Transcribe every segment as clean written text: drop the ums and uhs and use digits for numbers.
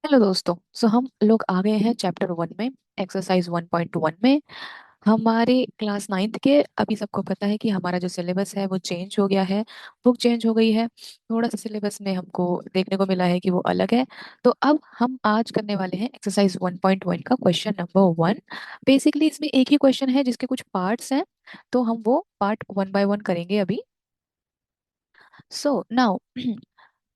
Hello दोस्तों। हम लोग आ गए हैं चैप्टर 1 में, एक्सरसाइज 1.1 में। हमारे क्लास 9th के अभी सबको पता है कि हमारा जो सिलेबस है वो चेंज हो गया है। बुक चेंज हो गई है। थोड़ा सा सिलेबस में हमको देखने को मिला है कि वो अलग है। तो अब हम आज करने वाले हैं एक्सरसाइज 1.1 का क्वेश्चन नंबर 1। बेसिकली इसमें एक ही क्वेश्चन है जिसके कुछ पार्ट्स हैं, तो हम वो पार्ट 1 बाय 1 करेंगे अभी। सो नाउ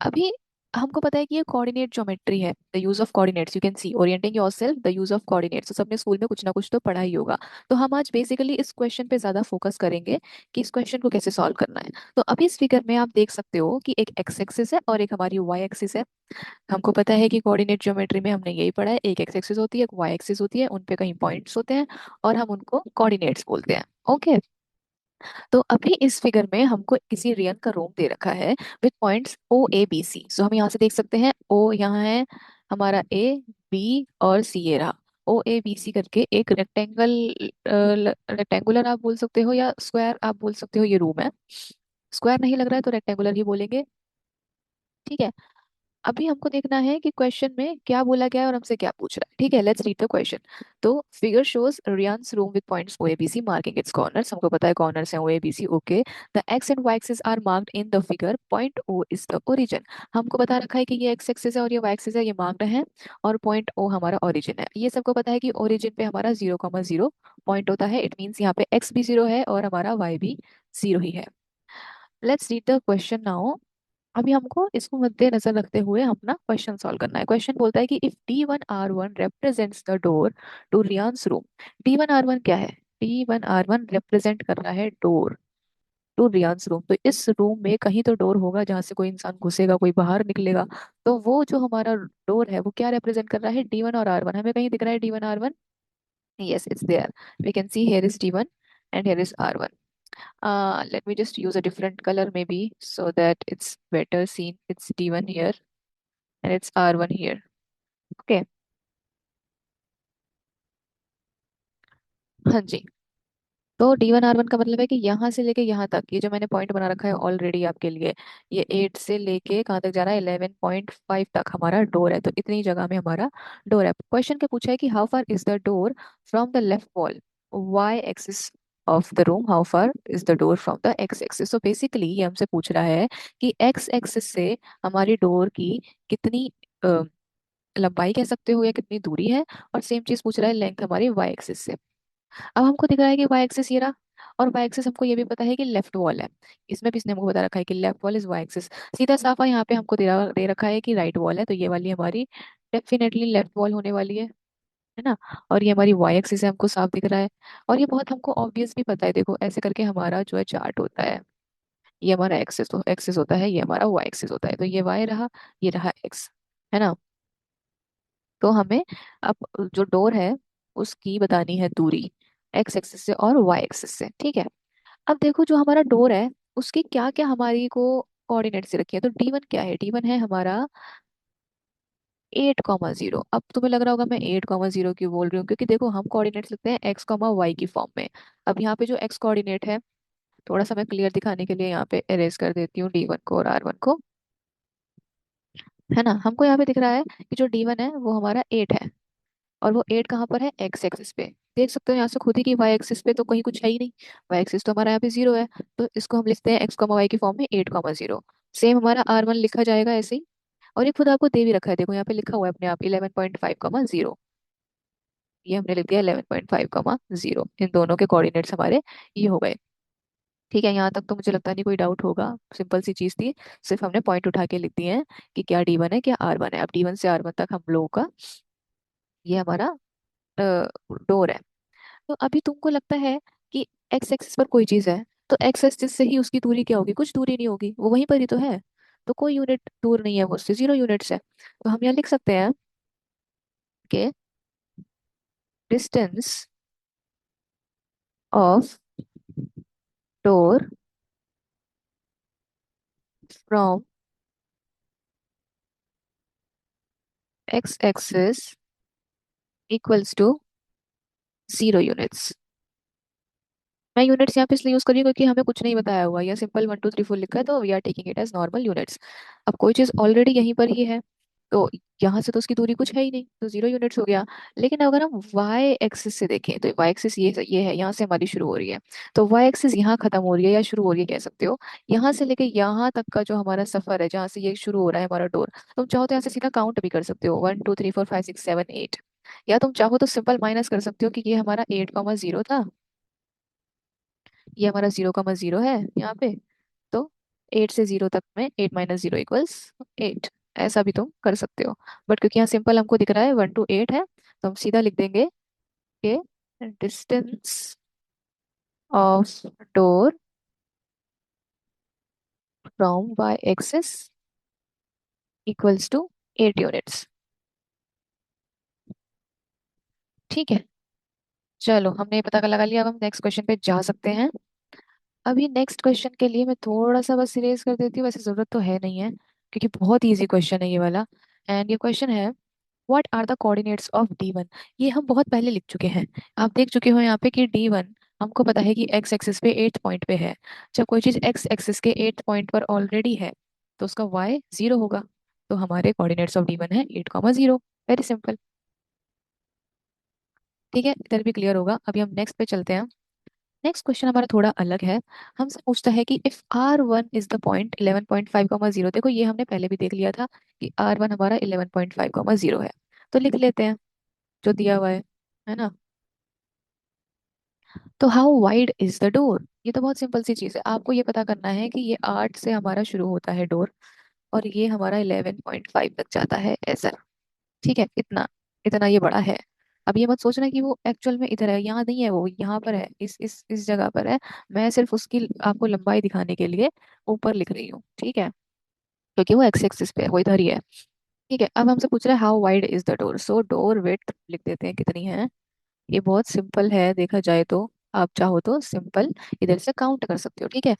अभी हमको पता है कि ये कोऑर्डिनेट ज्योमेट्री है। The use of coordinates, you can see orienting yourself, the use of coordinates. तो सबने स्कूल में कुछ ना कुछ तो पढ़ा ही होगा। तो हम आज बेसिकली इस क्वेश्चन पे ज्यादा फोकस करेंगे कि इस क्वेश्चन को कैसे सॉल्व करना है। तो अभी इस फिगर में आप देख सकते हो कि एक एक्स एक्सिस है और एक हमारी वाई एक्सिस है। हमको पता है कि कोऑर्डिनेट ज्योमेट्री में हमने यही पढ़ा है, एक एक्स एक्सिस होती है, एक वाई एक्सिस होती है, उन पे कहीं पॉइंट्स होते हैं और हम उनको कोऑर्डिनेट्स बोलते हैं। ओके। तो अभी इस फिगर में हमको किसी रियन का रूम दे रखा है with points O A B C. So हम यहाँ से देख सकते हैं ओ यहाँ है, हमारा ए, बी और सी ये रहा। ओ ए बी सी करके एक रेक्टेंगुलर आप बोल सकते हो या स्क्वायर आप बोल सकते हो, ये रूम है। स्क्वायर नहीं लग रहा है तो रेक्टेंगुलर ही बोलेंगे। ठीक है। अभी हमको देखना है कि क्वेश्चन में क्या बोला गया है और हमसे क्या पूछ रहा है। ठीक है, लेट्स रीड द क्वेश्चन। तो figure shows Riyan's room with points O A B C marking its corners. हमको पता है कॉर्नर्स हैं O A B C. Okay. The X and Y axis are marked in the figure, point O is the origin. हमको बता रखा है कि ये एक्स एक्सिस है और ये वाई एक्सिस है, ये मार्क्ड है और पॉइंट ओ हमारा ओरिजिन है। ये सबको पता है कि ओरिजिन पे हमारा 0,0 पॉइंट होता है। इट मीन्स यहाँ पे एक्स भी 0 है और हमारा वाई भी 0 ही है। Let's read the question now. अभी हमको इसको मद्देनजर रखते हुए अपना क्वेश्चन सॉल्व करना है। क्वेश्चन बोलता है कि if D1R1 represents the door to Riyan's room. D1R1 क्या है? D1R1 रिप्रेजेंट कर रहा है डोर टू रियांस रूम। तो इस रूम में कहीं तो डोर होगा जहां से कोई इंसान घुसेगा, कोई बाहर निकलेगा। तो वो जो हमारा डोर है वो क्या रिप्रेजेंट कर रहा है? D1 और R1। हमें कहीं दिख रहा है D1R1? Yes, it's there. We can see here is D1 and here is R1. Let me just use a different color maybe so that it's better seen. It's D1 here and it's R1 here. Okay. हाँ जी। तो D1 R1 का मतलब है कि यहाँ से लेके यहाँ तक, ये जो मैंने पॉइंट बना रखा है ऑलरेडी आपके लिए, ये 8 से लेके कहाँ तक जा रहा है? 11.5 तक हमारा डोर है। तो इतनी जगह में हमारा डोर है। क्वेश्चन क्या पूछा है कि how far is the door from the left wall Y axis of the room, how far is the door from the X axis. तो बेसिकली ये हमसे पूछ रहा है कि एक्स एक्सिस से हमारी डोर की कितनी लंबाई कह सकते हो या कितनी दूरी है। और सेम चीज पूछ रहा है लेंथ हमारी वाई एक्सिस से। अब हमको दिख रहा है कि वाई एक्सिस ये रहा और वाई एक्सिस हमको ये भी पता है कि लेफ्ट वॉल है। इसमें भी इसने हमको बता रखा है कि left wall is Y axis. सीधा साफा यहाँ पे हमको दे रखा है कि राइट वॉल है, तो ये वाली हमारी डेफिनेटली लेफ्ट वॉल होने वाली है ना। और ये हमारी वाई एक्सिस है, हमको साफ दिख रहा है। और ये बहुत हमको ऑब्वियस भी पता है, देखो ऐसे करके हमारा जो है चार्ट होता है। ये हमारा एक्सिस होता है, ये हमारा वाई एक्सिस होता है। तो ये वाई रहा, ये रहा एक्स, है ना। तो हमें अब जो डोर है उसकी बतानी है दूरी, एक्स एक्सिस से और वाई एक्सिस से। ठीक है। अब देखो जो हमारा डोर है उसकी क्या क्या हमारी को कोऑर्डिनेट से रखी है। तो D1 क्या है? D1 है हमारा 8,0। अब तुम्हें लग रहा होगा मैं 8,0 क्यों बोल रही हूँ, क्योंकि देखो हम कोऑर्डिनेट लिखते हैं x, y की फॉर्म में। अब यहाँ पे जो x कोऑर्डिनेट है, थोड़ा सा मैं क्लियर दिखाने के लिए यहाँ पे एरेज कर देती हूँ D1 को और R1 को, है ना। हमको यहाँ पे दिख रहा है कि जो D1 है वो हमारा 8 है और वो 8 कहाँ पर है? एक्स एक्सिस पे। देख सकते हो यहाँ से खुद ही कि वाई एक्सिस पे तो कहीं कुछ है ही नहीं। वाई एक्सिस तो हमारा यहाँ पे 0 है। तो इसको हम लिखते हैं x, y की फॉर्म में 8,0। सेम हमारा R1 लिखा जाएगा ऐसे ही। और ये खुद आपको दे भी रखा है, देखो यहाँ पे लिखा हुआ है अपने आप 11.5,0। ये हमने लिख दिया 11.5,0। इन दोनों के कोऑर्डिनेट्स हमारे ये हो गए। ठीक है, यहाँ तक तो मुझे लगता नहीं कोई डाउट होगा, सिंपल सी चीज थी। सिर्फ हमने पॉइंट उठा के लिख दिए हैं कि क्या D1 है क्या R1 है। अब D1 से R1 तक हम लोगों का ये हमारा डोर है। तो अभी तुमको लगता है कि एक्स एक्सिस पर कोई चीज है, तो एक्स एक्सिस से ही उसकी दूरी क्या होगी? कुछ दूरी नहीं होगी, वो वहीं पर ही तो है। तो कोई यूनिट दूर नहीं है, वो उससे 0 यूनिट्स है। तो हम यहाँ लिख सकते हैं कि distance of door from X axis equals to 0 units. मैं यूनिट्स यहाँ पे इसलिए यूज करी हूँ क्योंकि हमें कुछ नहीं बताया हुआ, या सिंपल 1 2 3 4 लिखा है तो we are taking it as normal units. अब कोई चीज ऑलरेडी यहीं पर ही है तो यहाँ से तो उसकी दूरी कुछ है ही नहीं, तो 0 यूनिट्स हो गया। लेकिन अगर हम वाई एक्सिस से देखें तो वाई एक्सिस ये है, यहाँ से हमारी शुरू हो रही है। तो वाई एक्सिस यहाँ खत्म हो रही है या शुरू हो रही है कह सकते हो। यहाँ से लेके यहाँ तक का जो हमारा सफर है, जहाँ से ये शुरू हो रहा है हमारा डोर, तुम चाहो तो यहाँ से सीधा काउंट भी कर सकते हो, 1 2 3 4 5 6 7 8। या तुम चाहो तो सिंपल माइनस कर सकते हो कि ये हमारा 8 0 था, ये हमारा 0 0 है यहाँ पे। तो 8 से 0 तक में 8 - 0 = 8, ऐसा भी तुम कर सकते हो। बट क्योंकि यहाँ सिंपल हमको दिख रहा है 1 to 8 है, तो हम सीधा लिख देंगे कि distance of door from Y axis equals to 8 units. ठीक है, चलो हमने ये पता लगा लिया। अब हम नेक्स्ट क्वेश्चन पे जा सकते हैं। अभी नेक्स्ट क्वेश्चन के लिए मैं थोड़ा सा बस इरेज कर देती हूँ, वैसे जरूरत तो है नहीं है क्योंकि बहुत इजी क्वेश्चन है ये वाला। एंड ये क्वेश्चन है, what are the coordinates of D1। ये हम बहुत पहले लिख चुके हैं, आप देख चुके हो यहाँ पे कि D1 हमको पता है कि एक्स एक्सिस पे 8 पॉइंट पे है। जब कोई चीज एक्स एक्सिस के 8 पॉइंट पर ऑलरेडी है तो उसका वाई 0 होगा। तो हमारे कोऑर्डिनेट्स ऑफ D1 है 8 0। Very simple. ठीक है, इधर भी क्लियर होगा। अभी हम नेक्स्ट पे चलते हैं। नेक्स्ट क्वेश्चन हमारा थोड़ा अलग है। हमसे पूछता है कि if R1 is the point 11.5 0। देखो ये हमने पहले भी देख लिया था कि R1 हमारा 11.5 0 है। तो लिख लेते हैं जो दिया हुआ है ना। तो how wide is the door, ये तो बहुत सिंपल सी चीज है। आपको ये पता करना है कि ये 8 से हमारा शुरू होता है डोर, और ये हमारा 11.5 तक जाता है ऐसा। ठीक है, इतना इतना ये बड़ा है। अब ये मत सोचना कि वो एक्चुअल में इधर है, यहाँ नहीं है, वो यहाँ पर है, इस जगह पर है। मैं सिर्फ उसकी आपको लंबाई दिखाने के लिए ऊपर लिख रही हूँ, ठीक है, क्योंकि वो एक्स एक्सिस पे है, वो इधर ही है। ठीक है, अब हमसे पूछ रहा है how wide is the door, so door width लिख देते हैं कितनी है। ये बहुत सिंपल है देखा जाए तो। आप चाहो तो सिंपल इधर से काउंट कर सकते हो, ठीक है।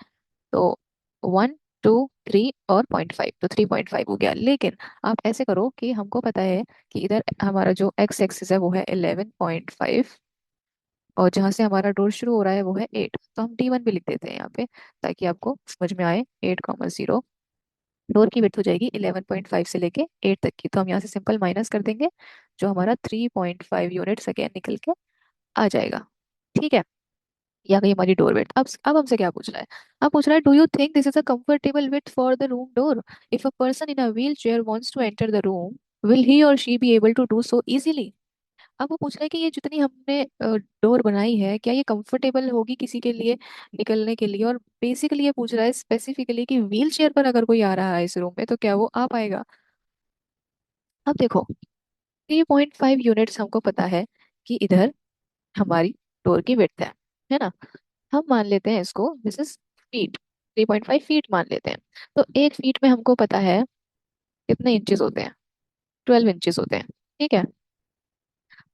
तो 1 2 3 और 0.5, तो 3.5 हो गया। लेकिन आप ऐसे करो कि हमको पता है कि इधर हमारा जो एक्स एक्सिस है वो है 11.5, और जहाँ से हमारा डोर शुरू हो रहा है वो है 8, तो हम D1 भी लिख देते हैं यहाँ पे ताकि आपको समझ में आए। 8 0 डोर की विड्थ हो जाएगी 11.5 से लेके 8 तक की, तो हम यहाँ से सिंपल माइनस कर देंगे, जो हमारा 3.5 यूनिट्स अगेन निकल के आ जाएगा। ठीक है, या गई हमारी डोर वेट। अब हमसे क्या पूछ रहा है। अब पूछ रहा है, do you think this is a comfortable width for the room door, if a person in a wheel chair wants to enter the room, will he or she be able to do so easily. अब वो पूछ रहा है कि ये जितनी हमने door बनाई है, क्या ये कंफर्टेबल होगी किसी के लिए निकलने के लिए। और बेसिकली ये पूछ रहा है स्पेसिफिकली कि व्हील चेयर पर अगर कोई आ रहा है इस रूम में तो क्या वो आ पाएगा। अब देखो, 3.5 यूनिट्स हमको पता है कि इधर हमारी डोर की विड्थ है ना। हम मान लेते हैं इसको, दिस इज फीट, 3.5 फीट मान लेते हैं। तो 1 फीट में हमको पता है कितने इंचेस होते हैं, 12 इंचेस होते हैं। ठीक है,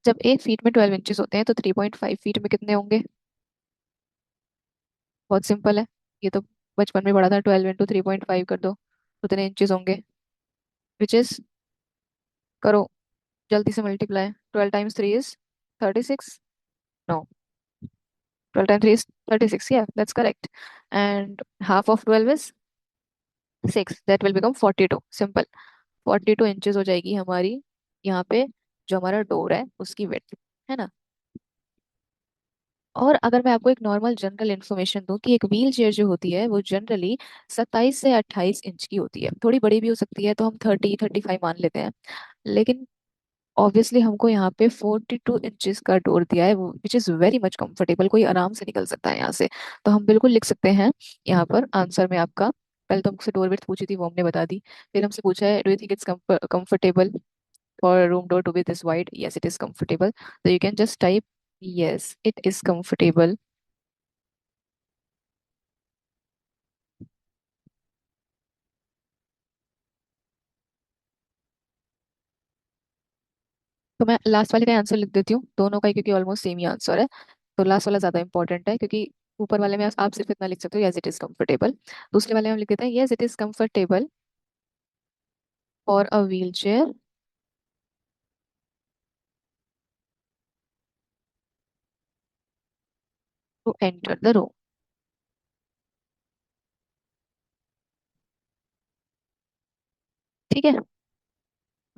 जब 1 फीट में 12 इंचेस होते हैं तो 3.5 फीट में कितने होंगे। बहुत सिंपल है, ये तो बचपन में पढ़ा था, 12 × 3.5 कर दो, उतने इंचेस होंगे। विच इज, करो जल्दी से multiply, 12 × 3 is 36। No, 12 × 3 is 36, yeah that's correct. And half of 12 is 6, that will become 42। Simple, 42 inches हो जाएगी हमारी यहाँ पे जो हमारा डोर है उसकी विड्थ, है ना। और अगर मैं आपको एक नॉर्मल जनरल इन्फॉर्मेशन दूं कि एक व्हील चेयर जो होती है वो जनरली 27 से 28 इंच की होती है, थोड़ी बड़ी भी हो सकती है, तो हम 30 35 मान लेते हैं। लेकिन ऑब्वियसली हमको यहाँ पे 42 इंचेस का डोर दिया है, which is very much comfortable, कोई आराम से निकल सकता है यहाँ से। तो हम बिल्कुल लिख सकते हैं यहाँ पर आंसर में आपका। पहले तो हमसे डोर विड्थ पूछी थी, वो हमने बता दी। फिर हमसे पूछा है, do you think it's comfortable for a room door to be this wide? Yes, it is comfortable. So you can just type yes, it is comfortable. तो मैं लास्ट वाले का आंसर लिख देती हूँ दोनों का ही, क्योंकि ऑलमोस्ट सेम ही आंसर है। तो लास्ट वाला ज्यादा इंपॉर्टेंट है, क्योंकि ऊपर वाले में आप सिर्फ इतना लिख सकते हो, यस इट इज कंफर्टेबल। दूसरे वाले में हम लिख देते हैं, yes it is comfortable for a wheel chair to enter the room. ठीक है,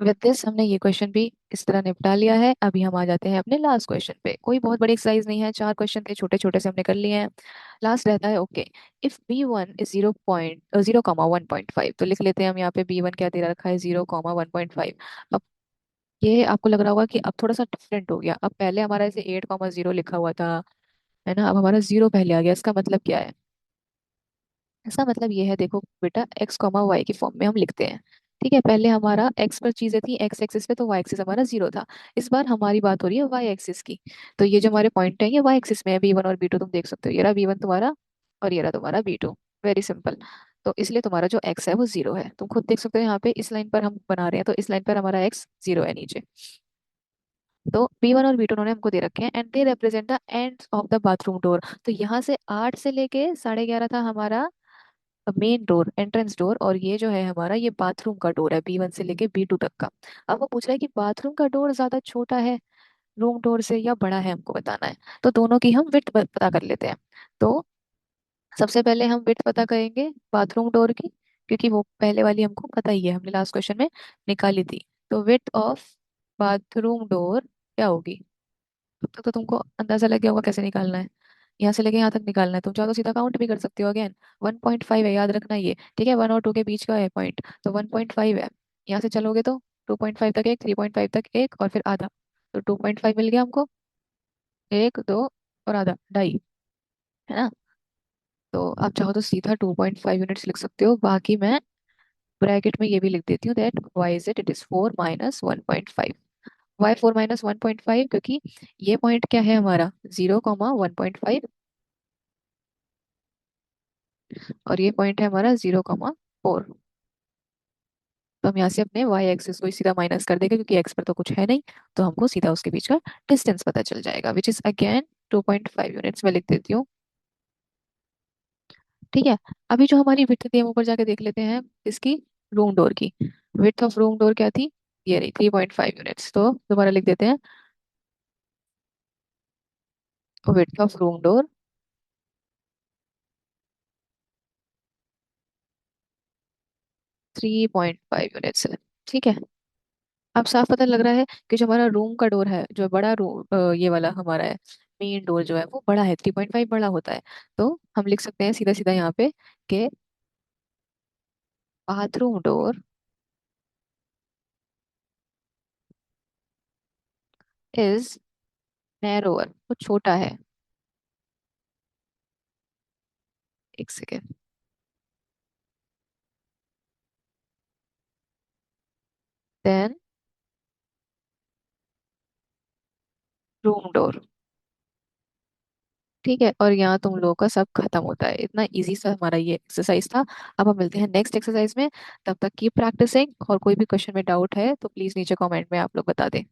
विद दिस हमने ये क्वेश्चन भी इस तरह निपटा लिया है। अभी हम आ जाते हैं अपने लास्ट क्वेश्चन पे। कोई बहुत बड़ी एक्सरसाइज नहीं है, 4 क्वेश्चन थे, छोटे छोटे से हमने कर लिए हैं। लास्ट रहता है ओके, इफ B1 इज 0.0, 1.5, तो लिख लेते हैं हम यहाँ पे B1 क्या दे रखा है, 0, 1.5। अब ये आपको लग रहा होगा कि अब थोड़ा सा डिफरेंट हो गया। अब पहले हमारा ऐसे 8, 0 लिखा हुआ था, है ना, अब हमारा 0 पहले आ गया। इसका मतलब क्या है? इसका मतलब ये है, देखो बेटा, x, y की फॉर्म में हम लिखते हैं। ठीक है, पहले हमारा x पर चीजें थी, x एक्सिस पे, तो y एक्सिस हमारा 0 था। इस बार हमारी बात हो रही है y एक्सिस की। तो ये जो हमारे पॉइंट है ये y एक्सिस में है, B1 और B2 तुम देख सकते हो। ये रहा B1 तुम्हारा, और ये रहा तुम्हारा B2। Very simple. तो इसलिए तुम्हारा जो x है वो 0 है। तुम खुद देख सकते हो यहाँ पे, इस लाइन पर हम बना रहे हैं, तो इस लाइन पर हमारा x 0 है नीचे। तो B1 और B2 उन्होंने हमको दे रखे हैं, and they represent the ends of the bathroom door. तो यहाँ से 8 से लेके 11:30 था हमारा मेन डोर, एंट्रेंस डोर, और ये जो है हमारा ये बाथरूम का डोर है, B1 से लेके B2 तक का। अब वो पूछ रहा है कि बाथरूम का डोर ज्यादा छोटा है रूम डोर से या बड़ा है, हमको बताना है। तो दोनों की हम विड्थ पता कर लेते हैं। तो सबसे पहले हम विड्थ पता करेंगे बाथरूम डोर की, क्योंकि वो पहले वाली हमको पता ही है, हमने लास्ट क्वेश्चन में निकाली थी। तो विड्थ ऑफ बाथरूम डोर क्या होगी? अब तक तो तुमको अंदाजा लग गया होगा कैसे निकालना है। यहाँ से लेके यहाँ तक निकालना है। तुम चाहो तो सीधा काउंट भी कर सकते हो। अगेन 1.5 है, याद रखना ये, ठीक है, 1 और 2 के बीच का है पॉइंट, तो 1.5 है। यहाँ से चलोगे तो 2.5 तक एक, 3.5 तक एक, और फिर आधा। तो 2.5 मिल गया हमको, एक, दो और आधा, ढाई, है ना। तो आप चाहो तो सीधा 2.5 यूनिट्स लिख सकते हो। बाकी मैं ब्रैकेट में ये भी लिख देती हूँ, that y is it, it is 4 - 1.5। Y 4 - 1.5, क्योंकि ये पॉइंट क्या है हमारा, 0, 1.5, और ये पॉइंट है हमारा 0, 4। तो हम यहाँ से अपने y एक्सिस को ही सीधा माइनस कर देंगे, क्योंकि x पर तो कुछ है नहीं। तो हमको सीधा उसके बीच का डिस्टेंस पता चल जाएगा, विच इज अगेन 2.5 यूनिट्स में लिख देती हूँ। ठीक है, अभी जो हमारी विड्थ थी हम ऊपर जाके देख लेते हैं इसकी, रूम डोर की। विड्थ ऑफ रूम डोर क्या थी? ये रही 3.5 यूनिट्स। तो दोबारा लिख देते हैं, width of room door 3.5 units है। ठीक है, अब साफ पता लग रहा है कि जो हमारा रूम का डोर है, जो बड़ा रूम ये वाला हमारा है, मेन डोर जो है वो बड़ा है, 3.5 बड़ा होता है। तो हम लिख सकते हैं सीधा सीधा यहाँ पे कि बाथरूम डोर इज नैरोअर, वो छोटा है। एक सेकेंड, देन रूम डोर। ठीक है, और यहाँ तुम लोगों का सब खत्म होता है। इतना इजी सा हमारा ये एक्सरसाइज था। अब हम मिलते हैं नेक्स्ट एक्सरसाइज में। तब तक की प्रैक्टिसिंग, और कोई भी क्वेश्चन में डाउट है तो प्लीज नीचे कमेंट में आप लोग बता दें।